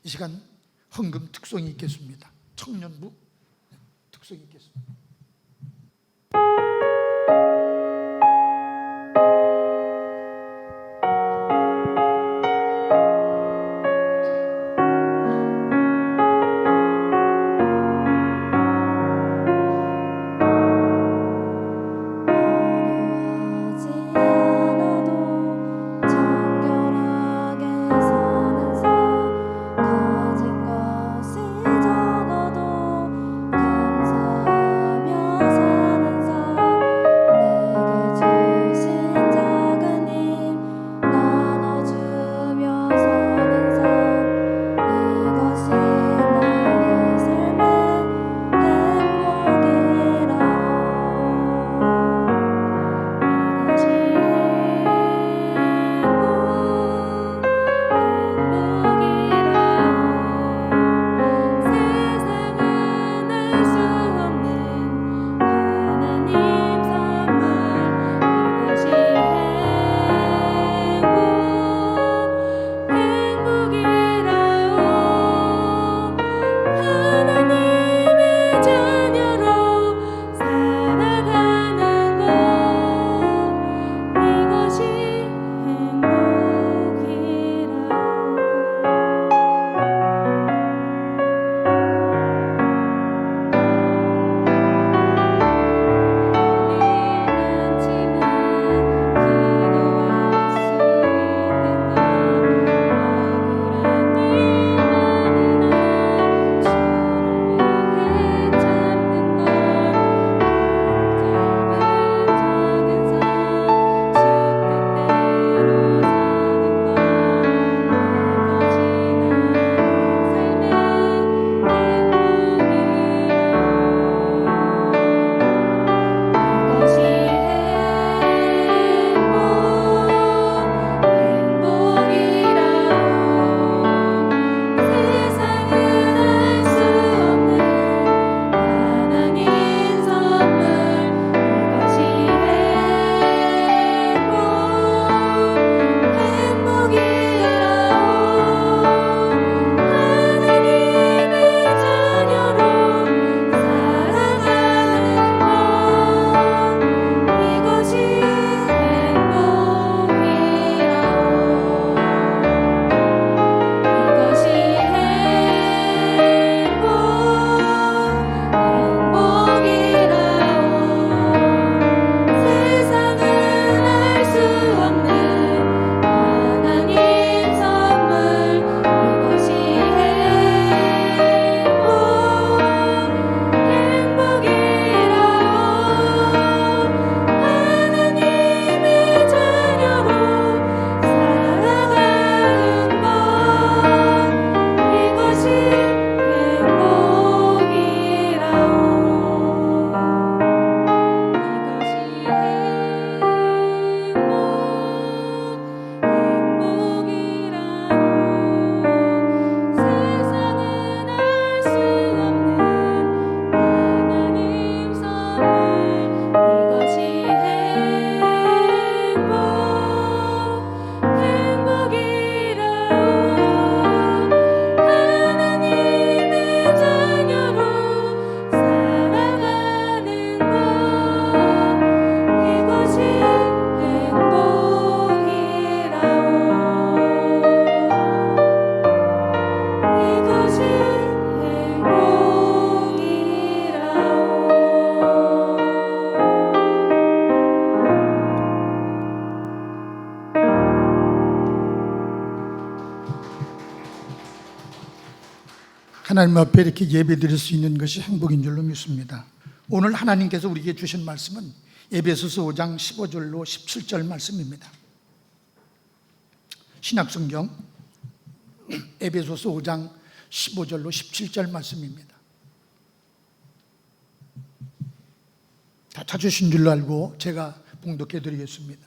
이 시간 헌금 특송이 있겠습니다. 청년부 특송이 있겠습니다. 하나님 앞에 이렇게 예배드릴 수 있는 것이 행복인 줄로 믿습니다. 오늘 하나님께서 우리에게 주신 말씀은 에베소서 5장 15절로 17절 말씀입니다. 신약성경 에베소서 5장 15절로 17절 말씀입니다. 다 찾으신 줄로 알고 제가 봉독해 드리겠습니다.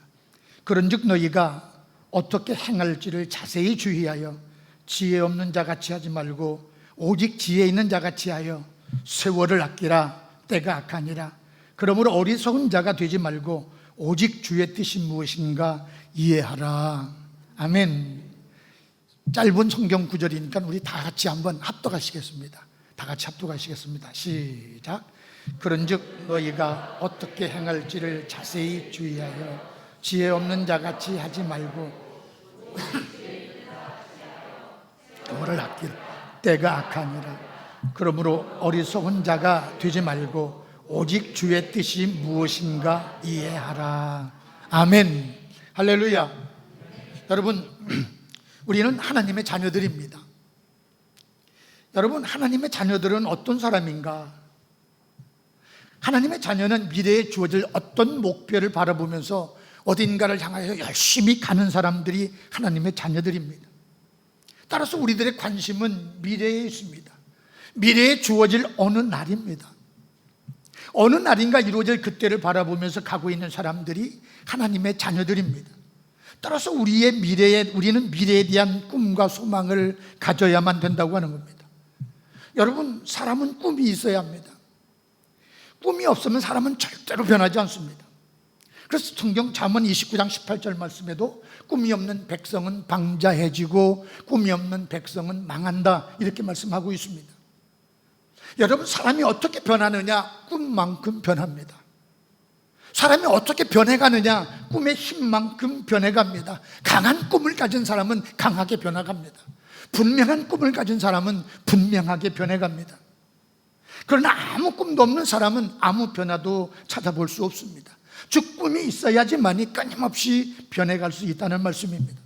그런즉 너희가 어떻게 행할지를 자세히 주의하여 지혜 없는 자같이 하지 말고 오직 지혜 있는 자같이 하여 세월을 아끼라. 때가 악하니라. 그러므로 어리석은 자가 되지 말고 오직 주의 뜻이 무엇인가 이해하라. 아멘. 짧은 성경 구절이니까 우리 다 같이 한번 합독하시겠습니다. 다 같이 합독하시겠습니다. 시작. 그런즉 너희가 어떻게 행할지를 자세히 주의하여 지혜 없는 자같이 하지 말고 뭐를 아끼라. 때가 악하니라. 그러므로 어리석은 자가 되지 말고 오직 주의 뜻이 무엇인가 이해하라. 아멘. 할렐루야. 여러분, 우리는 하나님의 자녀들입니다. 여러분, 하나님의 자녀들은 어떤 사람인가? 하나님의 자녀는 미래에 주어질 어떤 목표를 바라보면서 어딘가를 향하여 열심히 가는 사람들이 하나님의 자녀들입니다. 따라서 우리들의 관심은 미래에 있습니다. 미래에 주어질 어느 날입니다. 어느 날인가 이루어질 그때를 바라보면서 가고 있는 사람들이 하나님의 자녀들입니다. 따라서 우리는 미래에 대한 꿈과 소망을 가져야만 된다고 하는 겁니다. 여러분, 사람은 꿈이 있어야 합니다. 꿈이 없으면 사람은 절대로 변하지 않습니다. 그래서 성경 잠언 29장 18절 말씀에도 꿈이 없는 백성은 방자해지고 꿈이 없는 백성은 망한다, 이렇게 말씀하고 있습니다. 여러분, 사람이 어떻게 변하느냐? 꿈만큼 변합니다. 사람이 어떻게 변해가느냐? 꿈의 힘만큼 변해갑니다. 강한 꿈을 가진 사람은 강하게 변해갑니다. 분명한 꿈을 가진 사람은 분명하게 변해갑니다. 그러나 아무 꿈도 없는 사람은 아무 변화도 찾아볼 수 없습니다. 즉, 꿈이 있어야지만이 끊임없이 변해갈 수 있다는 말씀입니다.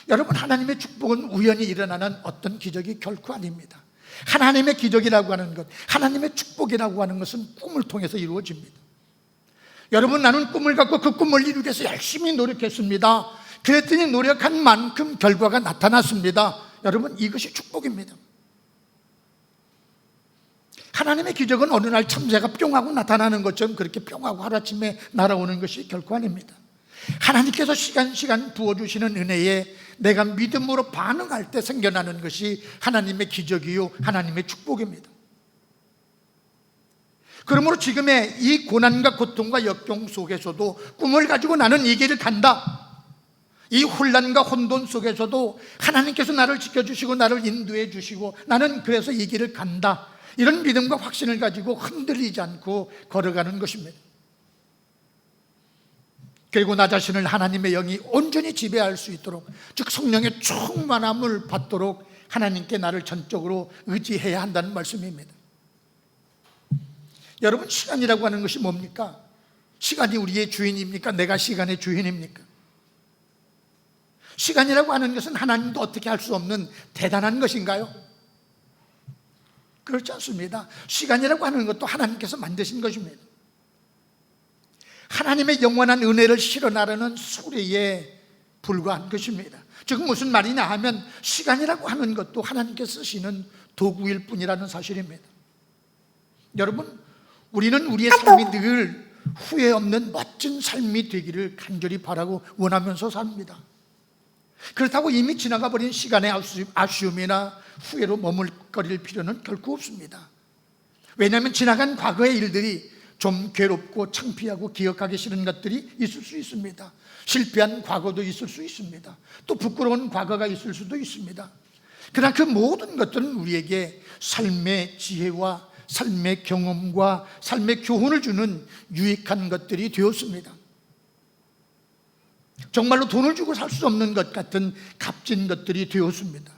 여러분, 하나님의 축복은 우연히 일어나는 어떤 기적이 결코 아닙니다. 하나님의 기적이라고 하는 것, 하나님의 축복이라고 하는 것은 꿈을 통해서 이루어집니다. 여러분, 나는 꿈을 갖고 그 꿈을 이루기 위해서 열심히 노력했습니다. 그랬더니 노력한 만큼 결과가 나타났습니다. 여러분, 이것이 축복입니다. 하나님의 기적은 어느 날 참새가 뿅 하고 나타나는 것처럼 그렇게 뿅 하고 하루아침에 날아오는 것이 결코 아닙니다. 하나님께서 시간 부어주시는 은혜에 내가 믿음으로 반응할 때 생겨나는 것이 하나님의 기적이요, 하나님의 축복입니다. 그러므로 지금의 이 고난과 고통과 역경 속에서도 꿈을 가지고 나는 이 길을 간다, 이 혼란과 혼돈 속에서도 하나님께서 나를 지켜주시고 나를 인도해 주시고 나는 그래서 이 길을 간다, 이런 믿음과 확신을 가지고 흔들리지 않고 걸어가는 것입니다. 그리고 나 자신을 하나님의 영이 온전히 지배할 수 있도록, 즉 성령의 충만함을 받도록 하나님께 나를 전적으로 의지해야 한다는 말씀입니다. 여러분, 시간이라고 하는 것이 뭡니까? 시간이 우리의 주인입니까? 내가 시간의 주인입니까? 시간이라고 하는 것은 하나님도 어떻게 할 수 없는 대단한 것인가요? 그렇지 않습니다. 시간이라고 하는 것도 하나님께서 만드신 것입니다. 하나님의 영원한 은혜를 실어나르는 수레에 불과한 것입니다. 즉 무슨 말이냐 하면 시간이라고 하는 것도 하나님께서 쓰시는 도구일 뿐이라는 사실입니다. 여러분, 우리는 우리의 삶이 늘 후회 없는 멋진 삶이 되기를 간절히 바라고 원하면서 삽니다. 그렇다고 이미 지나가 버린 시간의 아쉬움이나 후회로 머물거릴 필요는 결코 없습니다. 왜냐하면 지나간 과거의 일들이 좀 괴롭고 창피하고 기억하기 싫은 것들이 있을 수 있습니다. 실패한 과거도 있을 수 있습니다. 또 부끄러운 과거가 있을 수도 있습니다. 그러나 그 모든 것들은 우리에게 삶의 지혜와 삶의 경험과 삶의 교훈을 주는 유익한 것들이 되었습니다. 정말로 돈을 주고 살 수 없는 것 같은 값진 것들이 되었습니다.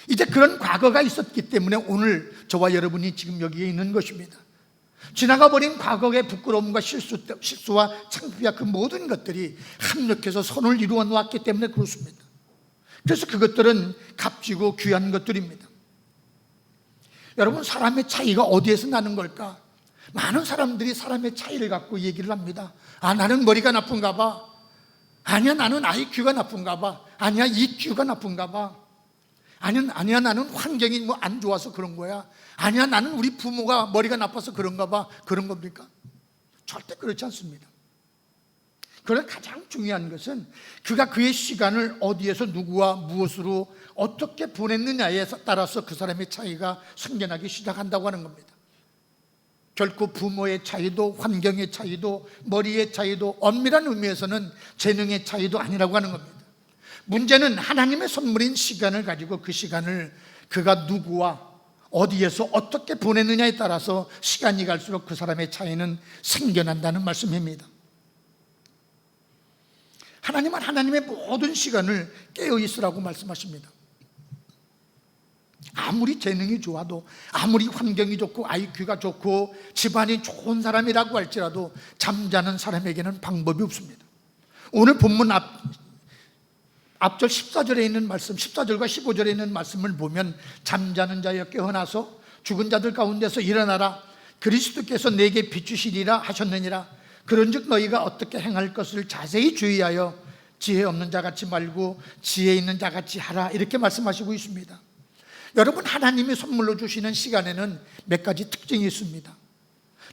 이제 그런 과거가 있었기 때문에 오늘 저와 여러분이 지금 여기에 있는 것입니다. 지나가 버린 과거의 부끄러움과 실수와 창피와 그 모든 것들이 합력해서 선을 이루어 놓았기 때문에 그렇습니다. 그래서 그것들은 값지고 귀한 것들입니다. 여러분, 사람의 차이가 어디에서 나는 걸까? 많은 사람들이 사람의 차이를 갖고 얘기를 합니다. 아, 나는 머리가 나쁜가 봐. 아니야, 나는 IQ가 나쁜가 봐. 아니야, EQ가 나쁜가 봐. 아니야, 나는 환경이 뭐 안 좋아서 그런 거야. 아니야, 나는 우리 부모가 머리가 나빠서 그런가 봐. 그런 겁니까? 절대 그렇지 않습니다. 그러나 가장 중요한 것은 그가 그의 시간을 어디에서 누구와 무엇으로 어떻게 보냈느냐에 따라서 그 사람의 차이가 생겨나기 시작한다고 하는 겁니다. 결코 부모의 차이도 환경의 차이도 머리의 차이도 엄밀한 의미에서는 재능의 차이도 아니라고 하는 겁니다. 문제는 하나님의 선물인 시간을 가지고 그 시간을 그가 누구와 어디에서 어떻게 보내느냐에 따라서 시간이 갈수록 그 사람의 차이는 생겨난다는 말씀입니다. 하나님은 하나님의 모든 시간을 깨어 있으라고 말씀하십니다. 아무리 재능이 좋아도, 아무리 환경이 좋고 IQ가 좋고 집안이 좋은 사람이라고 할지라도 잠자는 사람에게는 방법이 없습니다. 오늘 본문 앞절 14절에 있는 말씀, 14절과 15절에 있는 말씀을 보면 잠자는 자여 깨어나서 죽은 자들 가운데서 일어나라, 그리스도께서 내게 비추시리라 하셨느니라. 그런즉 너희가 어떻게 행할 것을 자세히 주의하여 지혜 없는 자같이 말고 지혜 있는 자같이 하라, 이렇게 말씀하시고 있습니다. 여러분, 하나님이 선물로 주시는 시간에는 몇 가지 특징이 있습니다.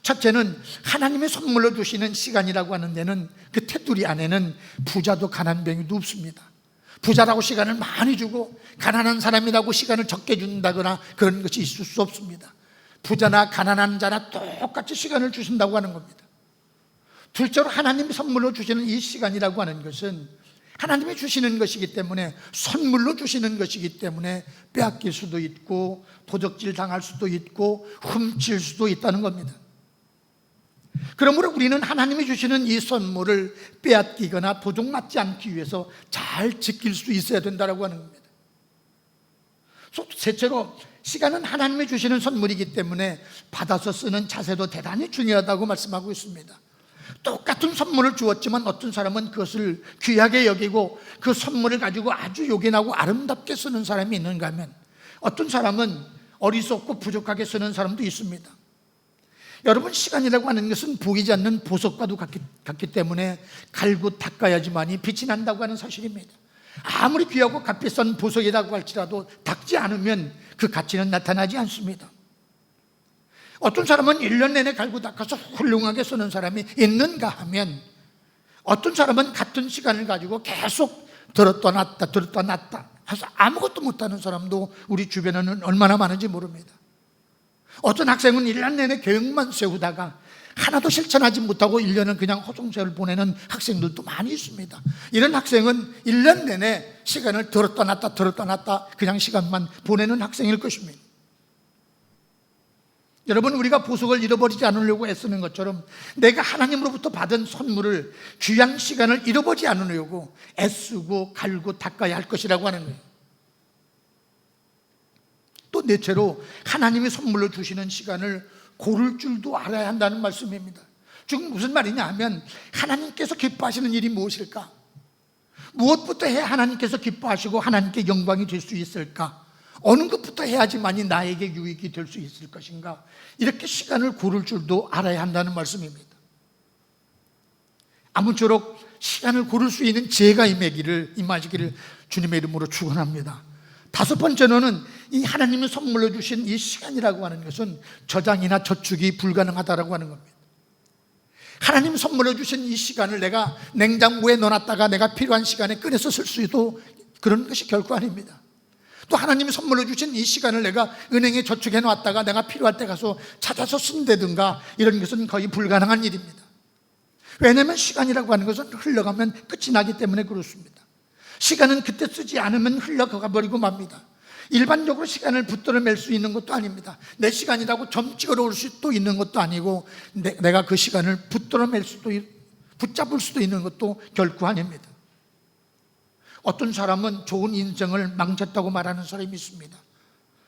첫째는 하나님의 선물로 주시는 시간이라고 하는 데는 그 테두리 안에는 부자도 가난뱅이도 없습니다. 부자라고 시간을 많이 주고 가난한 사람이라고 시간을 적게 준다거나 그런 것이 있을 수 없습니다. 부자나 가난한 자나 똑같이 시간을 주신다고 하는 겁니다. 둘째로 하나님이 선물로 주시는 이 시간이라고 하는 것은 하나님이 주시는 것이기 때문에, 선물로 주시는 것이기 때문에 빼앗길 수도 있고 도적질 당할 수도 있고 훔칠 수도 있다는 겁니다. 그러므로 우리는 하나님이 주시는 이 선물을 빼앗기거나 도둑맞지 않기 위해서 잘 지킬 수 있어야 된다고 하는 겁니다. 셋째로 시간은 하나님이 주시는 선물이기 때문에 받아서 쓰는 자세도 대단히 중요하다고 말씀하고 있습니다. 똑같은 선물을 주었지만 어떤 사람은 그것을 귀하게 여기고 그 선물을 가지고 아주 요긴하고 아름답게 쓰는 사람이 있는가 하면 어떤 사람은 어리석고 부족하게 쓰는 사람도 있습니다. 여러분, 시간이라고 하는 것은 보이지 않는 보석과도 같기 때문에 갈고 닦아야지만이 빛이 난다고 하는 사실입니다. 아무리 귀하고 값비싼 보석이라고 할지라도 닦지 않으면 그 가치는 나타나지 않습니다. 어떤 사람은 1년 내내 갈고 닦아서 훌륭하게 쓰는 사람이 있는가 하면 어떤 사람은 같은 시간을 가지고 계속 들었다 놨다 해서 아무것도 못하는 사람도 우리 주변에는 얼마나 많은지 모릅니다. 어떤 학생은 1년 내내 계획만 세우다가 하나도 실천하지 못하고 1년을 그냥 허송세월 보내는 학생들도 많이 있습니다. 이런 학생은 1년 내내 시간을 들었다 놨다 그냥 시간만 보내는 학생일 것입니다. 여러분, 우리가 보석을 잃어버리지 않으려고 애쓰는 것처럼 내가 하나님으로부터 받은 선물을, 귀한 시간을 잃어버리지 않으려고 애쓰고 갈고 닦아야 할 것이라고 하는 거예요. 또 넷째로 하나님이 선물로 주시는 시간을 고를 줄도 알아야 한다는 말씀입니다. 지금 무슨 말이냐 하면 하나님께서 기뻐하시는 일이 무엇일까? 무엇부터 해야 하나님께서 기뻐하시고 하나님께 영광이 될 수 있을까? 어느 것부터 해야지만이 나에게 유익이 될 수 있을 것인가? 이렇게 시간을 고를 줄도 알아야 한다는 말씀입니다. 아무쪼록 시간을 고를 수 있는 지혜가 임하시기를 주님의 이름으로 축원합니다. 다섯 번째로는 이 하나님이 선물로 주신 이 시간이라고 하는 것은 저장이나 저축이 불가능하다고 하는 겁니다. 하나님이 선물로 주신 이 시간을 내가 냉장고에 넣어놨다가 내가 필요한 시간에 꺼내서 쓸 수도 그런 것이 결코 아닙니다. 또 하나님이 선물로 주신 이 시간을 내가 은행에 저축해 놨다가 내가 필요할 때 가서 찾아서 쓴다든가 이런 것은 거의 불가능한 일입니다. 왜냐하면 시간이라고 하는 것은 흘러가면 끝이 나기 때문에 그렇습니다. 시간은 그때 쓰지 않으면 흘러가 버리고 맙니다. 일반적으로 시간을 붙들어 맬 수 있는 것도 아닙니다. 내 시간이라고 점 찍어 놓을 수도 있는 것도 아니고 내가 그 시간을 붙들어 맬 수도, 붙잡을 수도 있는 것도 결코 아닙니다. 어떤 사람은 좋은 인생을 망쳤다고 말하는 사람이 있습니다.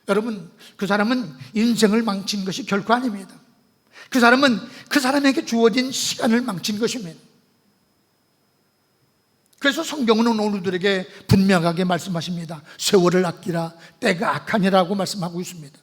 여러분, 그 사람은 인생을 망친 것이 결코 아닙니다. 그 사람은 그 사람에게 주어진 시간을 망친 것입니다. 그래서 성경은 오늘들에게 분명하게 말씀하십니다. 세월을 아끼라, 때가 악하니라고 말씀하고 있습니다.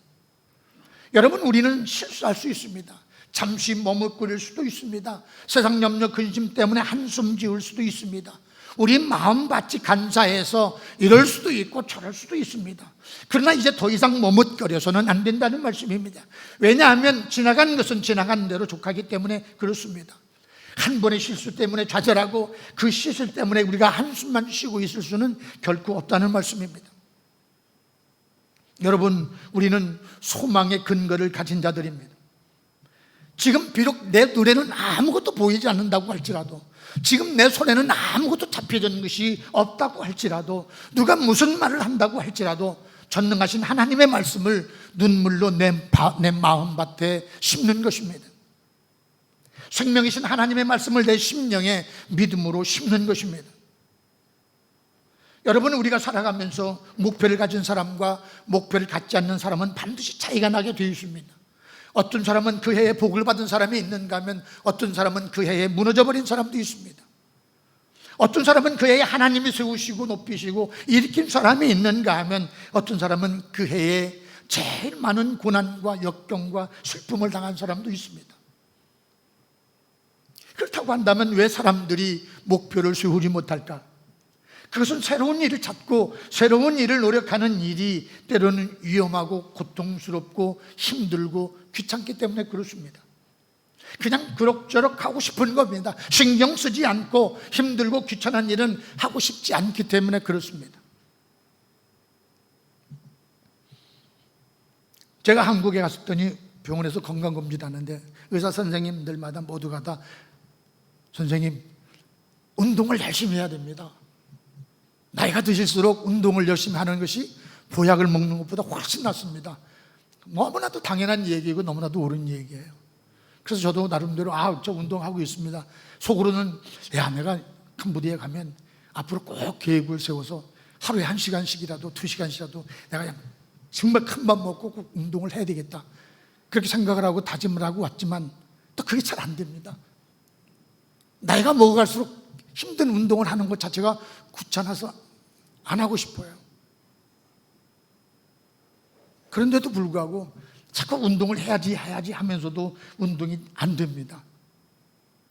여러분, 우리는 실수할 수 있습니다. 잠시 머뭇거릴 수도 있습니다. 세상 염려 근심 때문에 한숨 지을 수도 있습니다. 우리 마음밭이 간사해서 이럴 수도 있고 저럴 수도 있습니다. 그러나 이제 더 이상 머뭇거려서는 안 된다는 말씀입니다. 왜냐하면 지나간 것은 지나간 대로 족하기 때문에 그렇습니다. 한 번의 실수 때문에 좌절하고 그 실수 때문에 우리가 한숨만 쉬고 있을 수는 결코 없다는 말씀입니다. 여러분, 우리는 소망의 근거를 가진 자들입니다. 지금 비록 내 눈에는 아무것도 보이지 않는다고 할지라도, 지금 내 손에는 아무것도 잡혀진 것이 없다고 할지라도, 누가 무슨 말을 한다고 할지라도 전능하신 하나님의 말씀을 눈물로 내 마음밭에 심는 것입니다. 생명이신 하나님의 말씀을 내 심령에 믿음으로 심는 것입니다. 여러분, 우리가 살아가면서 목표를 가진 사람과 목표를 갖지 않는 사람은 반드시 차이가 나게 되어 있습니다. 어떤 사람은 그 해에 복을 받은 사람이 있는가 하면 어떤 사람은 그 해에 무너져버린 사람도 있습니다. 어떤 사람은 그 해에 하나님이 세우시고 높이시고 일으킨 사람이 있는가 하면 어떤 사람은 그 해에 제일 많은 고난과 역경과 슬픔을 당한 사람도 있습니다. 그렇다고 한다면 왜 사람들이 목표를 세우지 못할까? 그것은 새로운 일을 찾고 새로운 일을 노력하는 일이 때로는 위험하고 고통스럽고 힘들고 귀찮기 때문에 그렇습니다. 그냥 그럭저럭 하고 싶은 겁니다. 신경 쓰지 않고 힘들고 귀찮은 일은 하고 싶지 않기 때문에 그렇습니다. 제가 한국에 갔었더니 병원에서 건강검진 하는데 의사 선생님들마다 모두가 다 선생님, 운동을 열심히 해야 됩니다. 나이가 드실수록 운동을 열심히 하는 것이 보약을 먹는 것보다 훨씬 낫습니다. 너무나도 당연한 얘기이고 너무나도 옳은 얘기예요. 그래서 저도 나름대로 저 운동하고 있습니다. 속으로는 내가 캄보디아에 가면 앞으로 꼭 계획을 세워서 하루에 1시간씩이라도 2시간씩이라도 내가 그냥 정말 큰 밥 먹고 꼭 운동을 해야 되겠다, 그렇게 생각을 하고 다짐을 하고 왔지만 또 그게 잘 안 됩니다. 나이가 먹어갈수록 힘든 운동을 하는 것 자체가 귀찮아서 안 하고 싶어요. 그런데도 불구하고 자꾸 운동을 해야지 하면서도 운동이 안 됩니다.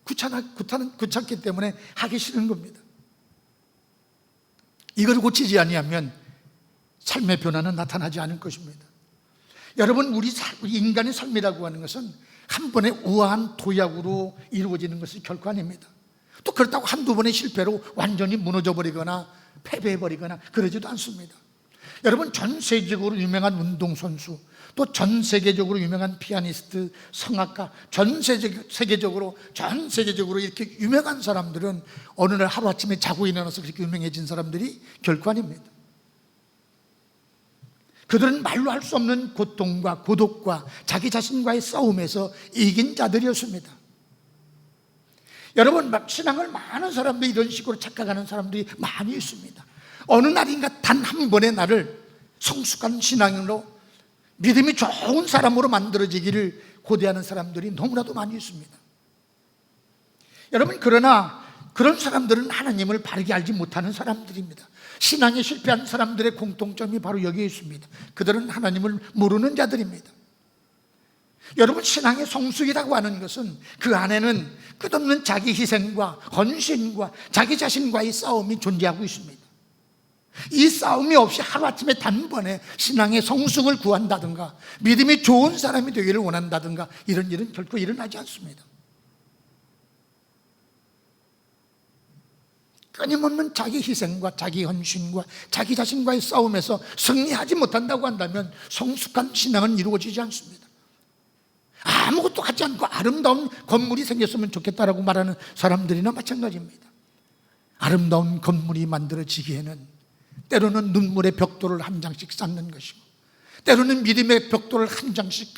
귀찮기 때문에 하기 싫은 겁니다. 이걸 고치지 아니하면 삶의 변화는 나타나지 않을 것입니다. 여러분, 우리 인간의 삶이라고 하는 것은 한 번의 우아한 도약으로 이루어지는 것이 결코 아닙니다. 또 그렇다고 한두 번의 실패로 완전히 무너져버리거나 패배해버리거나 그러지도 않습니다. 여러분, 전 세계적으로 유명한 운동선수, 또 전 세계적으로 유명한 피아니스트, 성악가, 전 세계적으로 이렇게 유명한 사람들은 어느 날 하루아침에 자고 일어나서 그렇게 유명해진 사람들이 결코 아닙니다. 그들은 말로 할 수 없는 고통과 고독과 자기 자신과의 싸움에서 이긴 자들이었습니다. 여러분, 신앙을 많은 사람들이 이런 식으로 착각하는 사람들이 많이 있습니다. 어느 날인가 단 한 번의 나를 성숙한 신앙으로 믿음이 좋은 사람으로 만들어지기를 고대하는 사람들이 너무나도 많이 있습니다. 여러분, 그러나 그런 사람들은 하나님을 바르게 알지 못하는 사람들입니다. 신앙에 실패한 사람들의 공통점이 바로 여기에 있습니다. 그들은 하나님을 모르는 자들입니다. 여러분, 신앙의 성숙이라고 하는 것은 그 안에는 끝없는 자기 희생과 헌신과 자기 자신과의 싸움이 존재하고 있습니다. 이 싸움이 없이 하루아침에 단번에 신앙의 성숙을 구한다든가 믿음이 좋은 사람이 되기를 원한다든가 이런 일은 결코 일어나지 않습니다. 끊임없는 자기 희생과 자기 헌신과 자기 자신과의 싸움에서 승리하지 못한다고 한다면 성숙한 신앙은 이루어지지 않습니다. 아무것도 하지 않고 아름다운 건물이 생겼으면 좋겠다라고 말하는 사람들이나 마찬가지입니다. 아름다운 건물이 만들어지기에는 때로는 눈물의 벽돌을 한 장씩 쌓는 것이고, 때로는 믿음의 벽돌을 한 장씩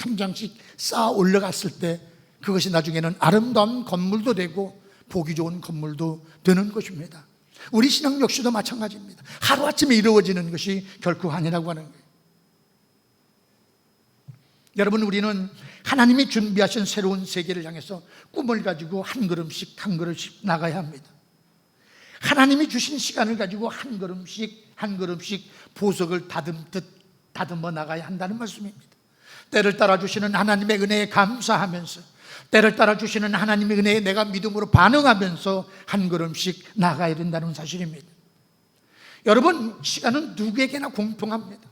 쌓아 올라갔을 때 그것이 나중에는 아름다운 건물도 되고 보기 좋은 건물도 되는 것입니다. 우리 신앙 역시도 마찬가지입니다. 하루아침에 이루어지는 것이 결코 아니라고 하는 거예요. 여러분, 우리는 하나님이 준비하신 새로운 세계를 향해서 꿈을 가지고 한 걸음씩 나가야 합니다. 하나님이 주신 시간을 가지고 한 걸음씩 보석을 다듬어 나가야 한다는 말씀입니다. 때를 따라 주시는 하나님의 은혜에 감사하면서, 때를 따라 주시는 하나님의 은혜에 내가 믿음으로 반응하면서 한 걸음씩 나가야 된다는 사실입니다. 여러분, 시간은 누구에게나 공평합니다.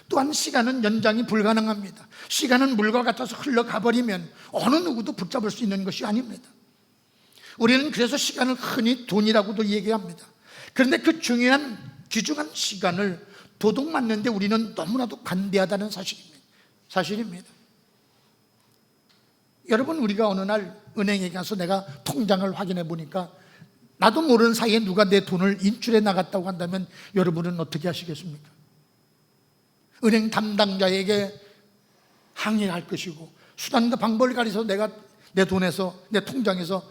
또한 시간은 연장이 불가능합니다. 시간은 물과 같아서 흘러가버리면 어느 누구도 붙잡을 수 있는 것이 아닙니다. 우리는 그래서 시간을 흔히 돈이라고도 얘기합니다. 그런데 그 중요한 귀중한 시간을 도둑맞는데 우리는 너무나도 관대하다는 사실입니다. 여러분, 우리가 어느 날 은행에 가서 내가 통장을 확인해 보니까 나도 모르는 사이에 누가 내 돈을 인출해 나갔다고 한다면 여러분은 어떻게 하시겠습니까? 은행 담당자에게 항의할 것이고, 수단과 방법을 가리서 내가 내 돈에서, 내 통장에서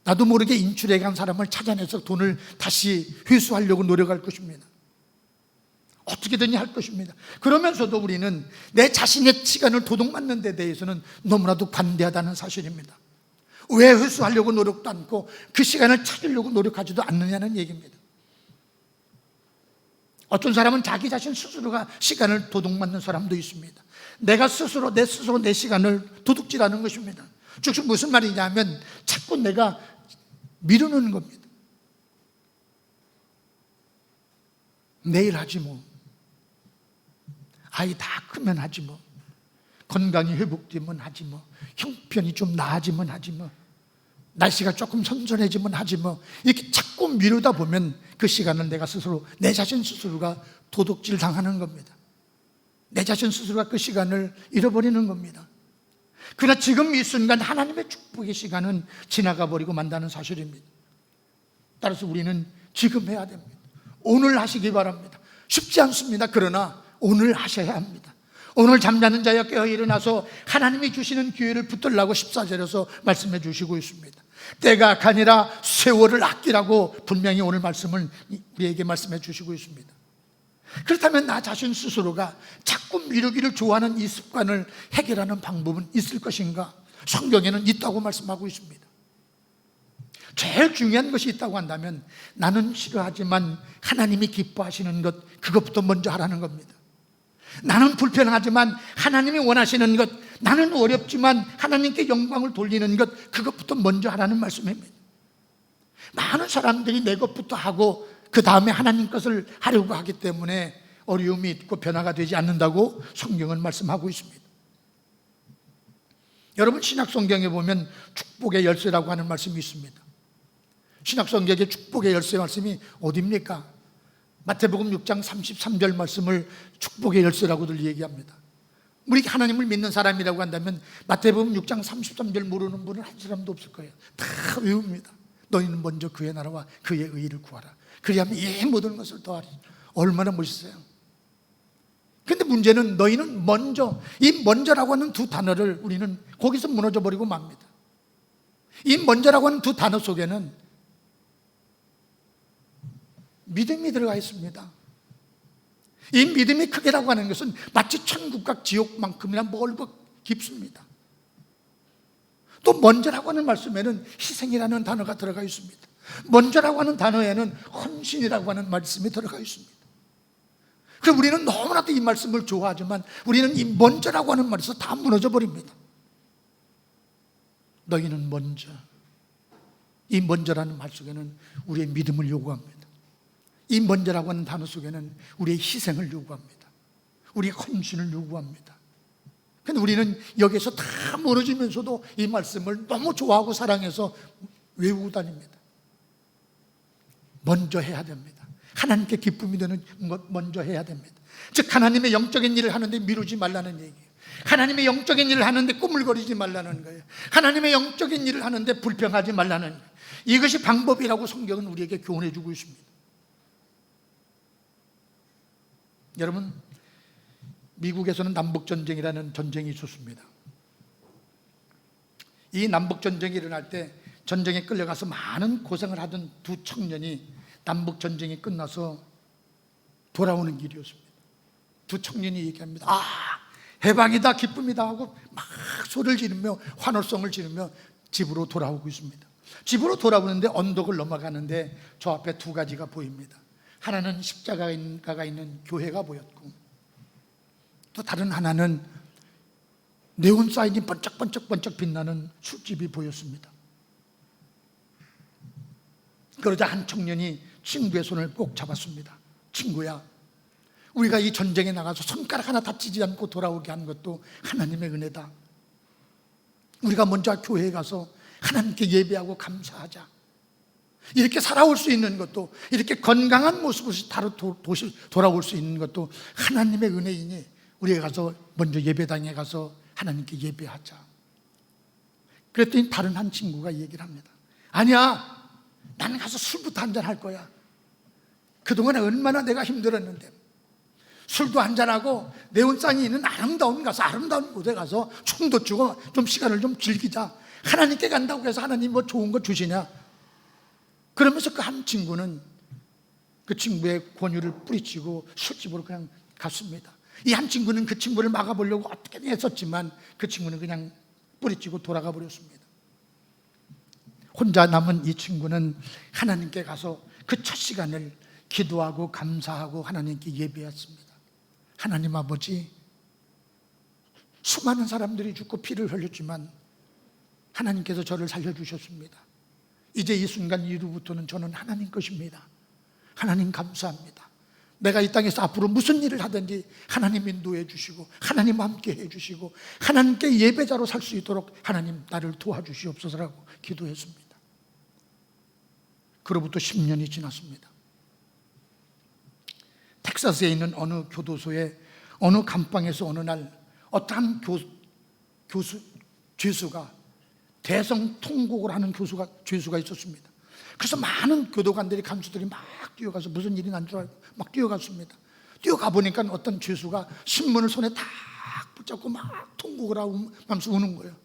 나도 모르게 인출해 간 사람을 찾아내서 돈을 다시 회수하려고 노력할 것입니다. 어떻게든지 할 것입니다. 그러면서도 우리는 내 자신의 시간을 도둑맞는 데 대해서는 너무나도 관대하다는 사실입니다. 왜 회수하려고 노력도 않고 그 시간을 찾으려고 노력하지도 않느냐는 얘기입니다. 어떤 사람은 자기 자신 스스로가 시간을 도둑맞는 사람도 있습니다. 내가 스스로 내 시간을 도둑질하는 것입니다. 즉 무슨 말이냐면 자꾸 내가 미루는 겁니다. 내일 하지 뭐, 아이 다 크면 하지 뭐, 건강이 회복되면 하지 뭐, 형편이 좀 나아지면 하지 뭐, 날씨가 조금 선선해지면 하지 뭐, 이렇게 자꾸 미루다 보면 그 시간은 내가 스스로, 내 자신 스스로가 도둑질 당하는 겁니다. 내 자신 스스로가 그 시간을 잃어버리는 겁니다. 그러나 지금 이 순간 하나님의 축복의 시간은 지나가 버리고 만다는 사실입니다. 따라서 우리는 지금 해야 됩니다. 오늘 하시기 바랍니다. 쉽지 않습니다. 그러나 오늘 하셔야 합니다. 오늘 잠자는 자여 깨어 일어나서 하나님이 주시는 기회를 붙들라고 14절에서 말씀해 주시고 있습니다. 때가 악하니라 세월을 아끼라고 분명히 오늘 말씀을 우리에게 말씀해 주시고 있습니다. 그렇다면 나 자신 스스로가 자꾸 미루기를 좋아하는 이 습관을 해결하는 방법은 있을 것인가? 성경에는 있다고 말씀하고 있습니다. 제일 중요한 것이 있다고 한다면 나는 싫어하지만 하나님이 기뻐하시는 것, 그것부터 먼저 하라는 겁니다. 나는 불편하지만 하나님이 원하시는 것, 나는 어렵지만 하나님께 영광을 돌리는 것, 그것부터 먼저 하라는 말씀입니다. 많은 사람들이 내 것부터 하고 그 다음에 하나님 것을 하려고 하기 때문에 어려움이 있고 변화가 되지 않는다고 성경은 말씀하고 있습니다. 여러분, 신약성경에 보면 축복의 열쇠라고 하는 말씀이 있습니다. 신약성경의 축복의 열쇠 말씀이 어디입니까? 마태복음 6장 33절 말씀을 축복의 열쇠라고들 얘기합니다. 우리 하나님을 믿는 사람이라고 한다면 마태복음 6장 33절 모르는 분은 한 사람도 없을 거예요. 다 외웁니다. 너희는 먼저 그의 나라와 그의 의의를 구하라. 그리하면 이 모든 것을 더하리. 얼마나 멋있어요. 근데 문제는 너희는 먼저, 이 먼저라고 하는 두 단어를 우리는 거기서 무너져 버리고 맙니다. 이 먼저라고 하는 두 단어 속에는 믿음이 들어가 있습니다. 이 믿음이 크게라고 하는 것은 마치 천국과 지옥만큼이나 멀고 깊습니다. 또 먼저라고 하는 말씀에는 희생이라는 단어가 들어가 있습니다. 먼저라고 하는 단어에는 헌신이라고 하는 말씀이 들어가 있습니다. 그럼 우리는 너무나도 이 말씀을 좋아하지만 우리는 이 먼저라고 하는 말에서 다 무너져 버립니다. 너희는 먼저, 이 먼저라는 말 속에는 우리의 믿음을 요구합니다. 이 먼저라고 하는 단어 속에는 우리의 희생을 요구합니다. 우리의 헌신을 요구합니다. 근데 우리는 여기에서 다 무너지면서도 이 말씀을 너무 좋아하고 사랑해서 외우고 다닙니다. 먼저 해야 됩니다. 하나님께 기쁨이 되는 것 먼저 해야 됩니다. 즉 하나님의 영적인 일을 하는데 미루지 말라는 얘기예요. 하나님의 영적인 일을 하는데 꾸물거리지 말라는 거예요. 하나님의 영적인 일을 하는데 불평하지 말라는 거예요. 이것이 방법이라고 성경은 우리에게 교훈해 주고 있습니다. 여러분, 미국에서는 남북전쟁이라는 전쟁이 있었습니다. 이 남북전쟁이 일어날 때 전쟁에 끌려가서 많은 고생을 하던 두 청년이 남북전쟁이 끝나서 돌아오는 길이었습니다. 두 청년이 얘기합니다. 아, 해방이다, 기쁨이다 하고 막 소리를 지르며 환호성을 지르며 집으로 돌아오고 있습니다. 집으로 돌아오는데 언덕을 넘어가는데 저 앞에 두 가지가 보입니다. 하나는 십자가가 있는 교회가 보였고 또 다른 하나는 네온 사인이 번쩍번쩍 빛나는 술집이 보였습니다. 그러자 한 청년이 친구의 손을 꼭 잡았습니다. 친구야, 우리가 이 전쟁에 나가서 손가락 하나 다치지 않고 돌아오게 한 것도 하나님의 은혜다. 우리가 먼저 교회에 가서 하나님께 예배하고 감사하자. 이렇게 살아올 수 있는 것도, 이렇게 건강한 모습으로 돌아올 수 있는 것도 하나님의 은혜이니 우리가 가서 먼저 예배당에 가서 하나님께 예배하자. 그랬더니 다른 한 친구가 얘기를 합니다. 아니야, 나는 가서 술부터 한잔할 거야. 그동안에 얼마나 내가 힘들었는데 술도 한잔하고 네온상이 있는 아름다운 곳에 가서 춤도 추고 좀 시간을 좀 즐기자. 하나님께 간다고 해서 하나님 뭐 좋은 거 주시냐? 그러면서 그 한 친구는 그 친구의 권유를 뿌리치고 술집으로 그냥 갔습니다. 이 한 친구는 그 친구를 막아보려고 어떻게든 했었지만 그 친구는 그냥 뿌리치고 돌아가 버렸습니다. 혼자 남은 이 친구는 하나님께 가서 그 첫 시간을 기도하고 감사하고 하나님께 예배했습니다. 하나님 아버지, 수많은 사람들이 죽고 피를 흘렸지만 하나님께서 저를 살려주셨습니다. 이제 이 순간 이후부터는 저는 하나님 것입니다. 하나님 감사합니다. 내가 이 땅에서 앞으로 무슨 일을 하든지 하나님 인도해 주시고 하나님 함께 해 주시고 하나님께 예배자로 살 수 있도록 하나님 나를 도와주시옵소서라고 기도했습니다. 그로부터 10년이 지났습니다. 텍사스에 있는 어느 교도소의 어느 감방에서 어느 날 어떠한 죄수가 대성통곡을 하는 죄수가 있었습니다. 그래서 많은 교도관들이 간수들이 막 뛰어가서 무슨 일이 난 줄 알고 막 뛰어갔습니다. 뛰어가 보니까 어떤 죄수가 신문을 손에 딱 붙잡고 막 통곡을 하면서 우는 거예요.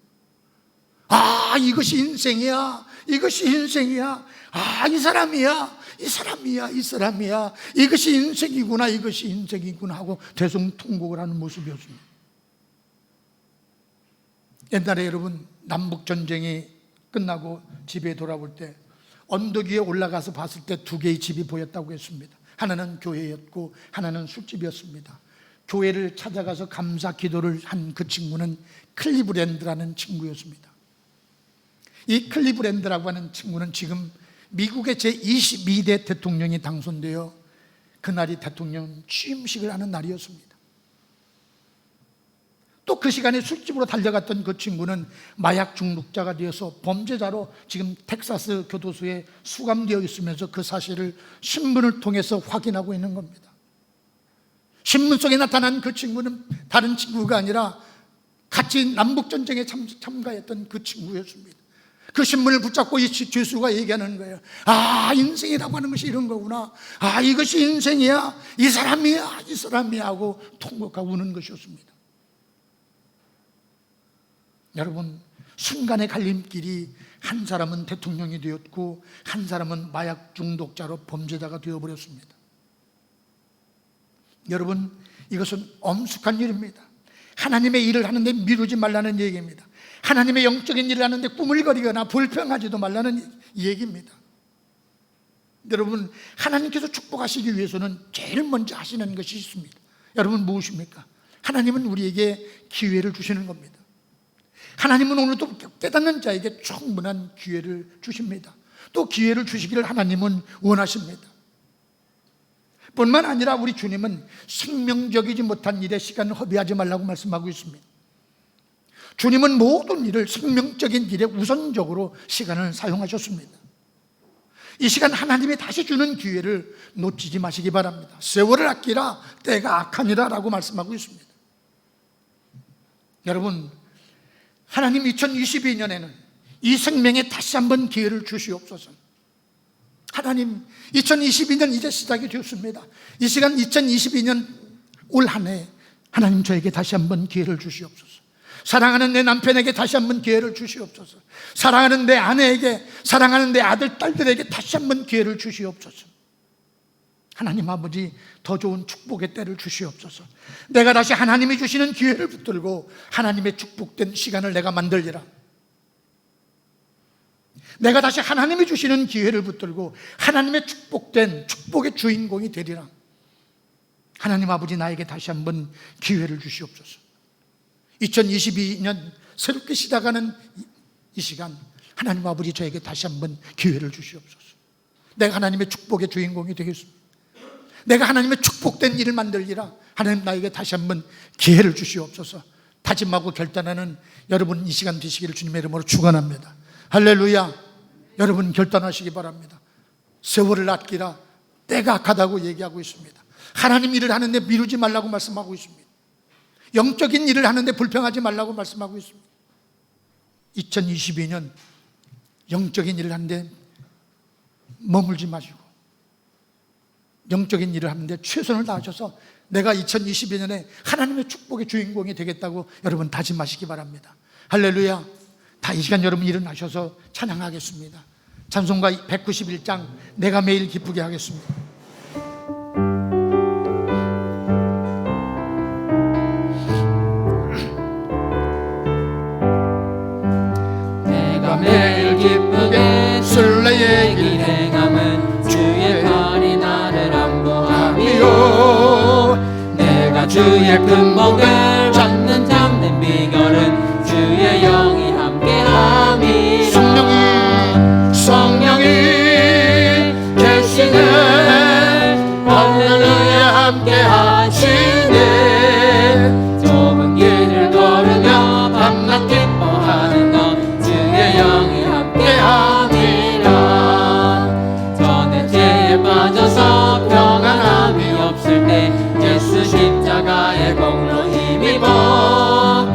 아, 이것이 인생이야. 이것이 인생이야. 아, 이 사람이야. 이것이 인생이구나. 이것이 인생이구나 하고 대성통곡을 하는 모습이었습니다. 옛날에 여러분, 남북전쟁이 끝나고 집에 돌아올 때 언덕 위에 올라가서 봤을 때 두 개의 집이 보였다고 했습니다. 하나는 교회였고 하나는 술집이었습니다. 교회를 찾아가서 감사 기도를 한 그 친구는 클리브랜드라는 친구였습니다. 이 클리브랜드라고 하는 친구는 지금 미국의 제22대 대통령이 당선되어 그날이 대통령 취임식을 하는 날이었습니다. 또 그 시간에 술집으로 달려갔던 그 친구는 마약 중독자가 되어서 범죄자로 지금 텍사스 교도소에 수감되어 있으면서 그 사실을 신문을 통해서 확인하고 있는 겁니다. 신문 속에 나타난 그 친구는 다른 친구가 아니라 같이 남북전쟁에 참가했던 그 친구였습니다. 그 신문을 붙잡고 이 죄수가 얘기하는 거예요. 아, 인생이라고 하는 것이 이런 거구나. 아, 이것이 인생이야. 이 사람이야 하고 통곡하고 우는 것이었습니다. 여러분, 순간의 갈림길이 한 사람은 대통령이 되었고 한 사람은 마약 중독자로 범죄자가 되어버렸습니다. 여러분, 이것은 엄숙한 일입니다. 하나님의 일을 하는데 미루지 말라는 얘기입니다. 하나님의 영적인 일을 하는데 꾸물거리거나 불평하지도 말라는 얘기입니다. 여러분, 하나님께서 축복하시기 위해서는 제일 먼저 하시는 것이 있습니다. 여러분, 무엇입니까? 하나님은 우리에게 기회를 주시는 겁니다. 하나님은 오늘도 깨닫는 자에게 충분한 기회를 주십니다. 또 기회를 주시기를 하나님은 원하십니다. 뿐만 아니라 우리 주님은 생명적이지 못한 일에 시간을 허비하지 말라고 말씀하고 있습니다. 주님은 모든 일을 생명적인 일에 우선적으로 시간을 사용하셨습니다. 이 시간 하나님이 다시 주는 기회를 놓치지 마시기 바랍니다. 세월을 아끼라 때가 악하니라 라고 말씀하고 있습니다. 여러분, 하나님 2022년에는 이 생명에 다시 한번 기회를 주시옵소서. 하나님, 2022년 이제 시작이 되었습니다. 이 시간 2022년 올 한 해 하나님 저에게 다시 한번 기회를 주시옵소서. 사랑하는 내 남편에게 다시 한번 기회를 주시옵소서. 사랑하는 내 아내에게, 사랑하는 내 아들, 딸들에게 다시 한번 기회를 주시옵소서. 하나님 아버지, 더 좋은 축복의 때를 주시옵소서. 내가 다시 하나님이 주시는 기회를 붙들고 하나님의 축복된 시간을 내가 만들리라. 내가 다시 하나님이 주시는 기회를 붙들고 하나님의 축복된 축복의 주인공이 되리라. 하나님 아버지, 나에게 다시 한번 기회를 주시옵소서. 2022년 새롭게 시작하는 이 시간, 하나님 아버지 저에게 다시 한번 기회를 주시옵소서. 내가 하나님의 축복의 주인공이 되겠습니다. 내가 하나님의 축복된 일을 만들리라. 하나님, 나에게 다시 한번 기회를 주시옵소서. 다짐하고 결단하는 여러분 이 시간 되시기를 주님의 이름으로 축원합니다. 할렐루야. 여러분 결단하시기 바랍니다. 세월을 아끼라 때가 악하다고 얘기하고 있습니다. 하나님 일을 하는데 미루지 말라고 말씀하고 있습니다. 영적인 일을 하는데 불평하지 말라고 말씀하고 있습니다. 2022년 영적인 일을 하는데 머물지 마시고 영적인 일을 하는데 최선을 다하셔서 내가 2022년에 하나님의 축복의 주인공이 되겠다고 여러분 다짐하시기 바랍니다. 할렐루야. 다 이 시간 여러분 일어나셔서 찬양하겠습니다. 찬송가 191장 내가 매일 기쁘게 하겠습니다. 내가 매일 기쁘게 술래의 길 행함은 주의 팔이 나를 안보함이요 내가 주의 큰 복을 받는 참된 비결은 주의 영이 함께함이라 성령이 계시네 할렐루야 함께하시네 좁은 길을 걸으며 밤낮 기뻐하는 것 주의 영이 함께함이라 전에 죄에 빠져서 평안함이 없을 때 예수 십자가의 공로 힘입어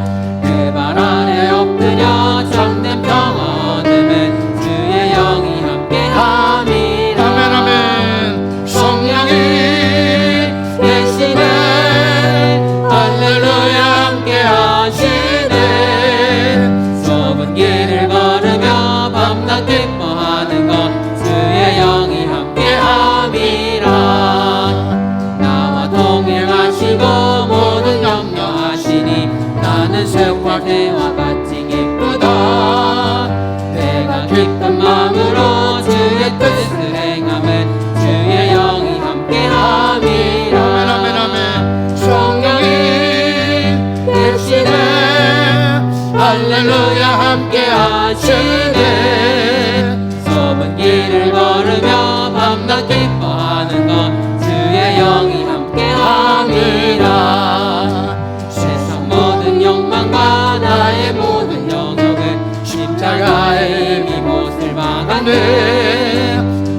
그 발 아래 엎드려 참된 평화 얻으면 주의 영이 함께함이라 아멘 아멘 성령이 계시네 할렐루야 함께하시네 좁은 길을 걸으며 밤낮 기뻐하는 것 주의 영이 함께함이라 나와 동행하시고 모든 염려하시니 나는 숲과 새와 같이 기쁘다 내가 기쁜 마음으로 주의 뜻을 행하면 주의 영이 함께함이라 아멘 아멘 성령이 계시네 할렐루야 함께하시네 좁은 길을 걸으며 밤낮 기뻐하는 것 주의 영이 함께함이라 세상 모든 욕망과 나의 모든 영역은 십자가의 힘이 못을 막았네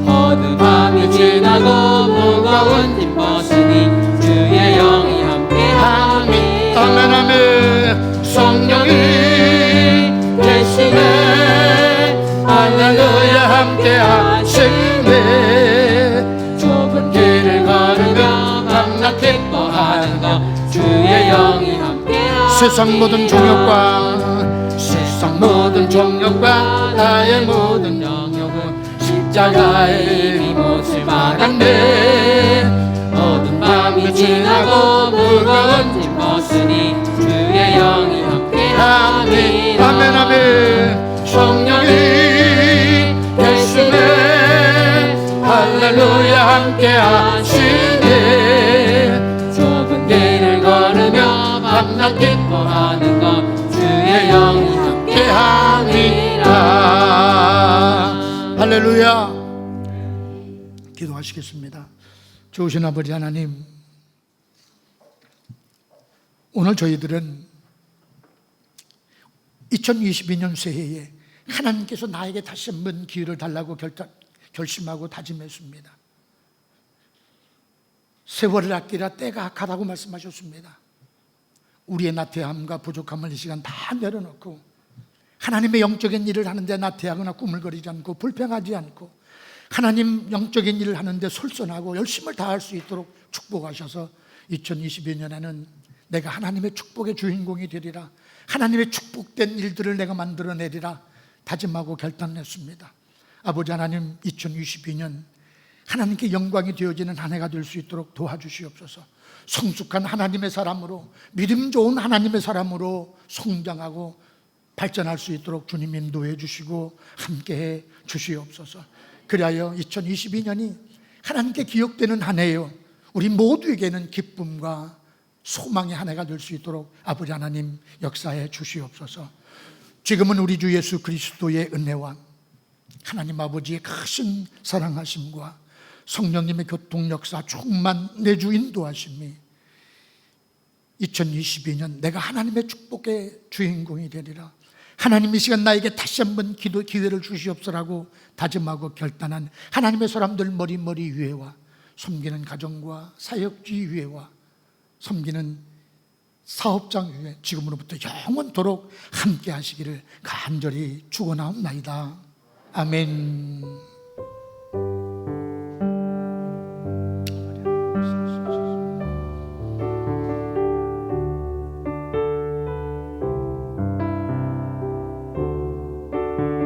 어두운 밤이 지나고 무거운 짐 벗으니 주의 영이 함께함이라 아멘 아멘 성령이 계시네 할렐루야 함께하시네 좁은 길을 걸으며 밤낮 기뻐하는 것 주의 영이 함께하시네 세상 모든 종력과 나의 모든 영역은 십자가의 힘이 못을 막았네 어두운 밤이 지나고 무거운 짐 벗으니 주의 영이 함께함이라 아멘 아멘 성령이 계시네 할렐루야 함께하시네 좁은 길을 걸으며 밤낮 기뻐하는 것 주의 영이 함께함이라 할렐루야. 기도하시겠습니다. 좋으신 아버지 하나님, 오늘 저희들은 2022년 새해에 하나님께서 나에게 다시 한번 기회를 달라고 결심하고 다짐했습니다. 세월을 아끼라 때가 악하다고 말씀하셨습니다. 우리의 나태함과 부족함을 이 시간 다 내려놓고 하나님의 영적인 일을 하는데 나태하거나 꾸물거리지 않고 불평하지 않고 하나님 영적인 일을 하는데 솔선하고 열심을 다할 수 있도록 축복하셔서 2022년에는 내가 하나님의 축복의 주인공이 되리라, 하나님의 축복된 일들을 내가 만들어내리라 다짐하고 결단했습니다. 아버지 하나님, 2022년 하나님께 영광이 되어지는 한 해가 될 수 있도록 도와주시옵소서. 성숙한 하나님의 사람으로, 믿음 좋은 하나님의 사람으로 성장하고 발전할 수 있도록 주님 인도해 주시고 함께해 주시옵소서. 그리하여 2022년이 하나님께 기억되는 한 해요, 우리 모두에게는 기쁨과 소망의 한 해가 될 수 있도록 아버지 하나님 역사해 주시옵소서. 지금은 우리 주 예수 그리스도의 은혜와 하나님 아버지의 크신 사랑하심과 성령님의 교통 역사 충만 내주 인도하심이 2022년 내가 하나님의 축복의 주인공이 되리라, 하나님 이 시간 나에게 다시 한번 기회를 주시옵소라고 다짐하고 결단한 하나님의 사람들 머리 위에와 섬기는 가정과 사역지 위에와 섬기는 사업장 위에 지금으로부터 영원토록 함께 하시기를 간절히 축원하옵나이다. 아멘.